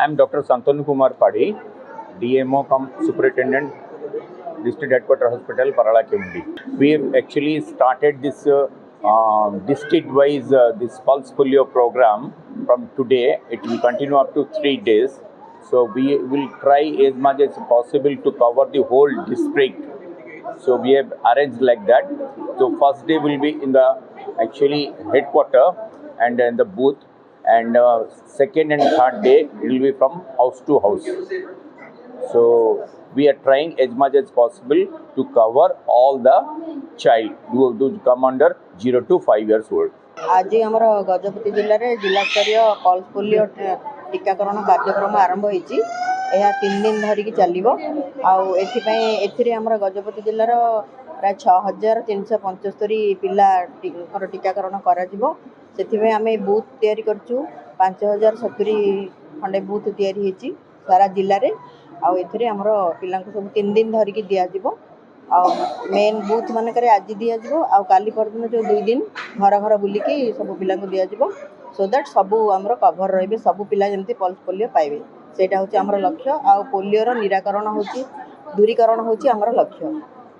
I'm Dr. Santanu Kumar Padi, DMO cum Superintendent, District Headquarters Hospital, Parala Kemundi. We have actually started this district-wise this pulse polio program from today. It will continue up to 3 days. So we will try as much as possible to cover the whole district. So we have arranged like that. So first day will be in the actually headquarter and in the booth, and second and third day it will be from house to house. So we are trying as much as possible to cover all the child who come under 0 to 5 years old. आज आमर गजपति जिले में जिला स्तरीय pulse polio टीकाकरण कार्यक्रम आरंभ होती 3 दिन धरिकी चलो आमर गजपति जिलार प्राय 6375 पिला टीकाकरण करें बूथ या 5070 खंडे बूथ या सारा जिले में आमर पिला सब 3 दिन धरिकी दिज्व मेन बूथ मानक आज दिज्व आली परदिन जो 2 दिन घर घर बुलिकी सब पिला दिज्व सो दैट सबू आमर कभर रे सबू पिला जमी पल्स पोलियो पाइबे सेटा हूँ आमर लक्ष्य आ पोलियोर निराकरण हूँ दूरीकरण हूँ आमर लक्ष्य।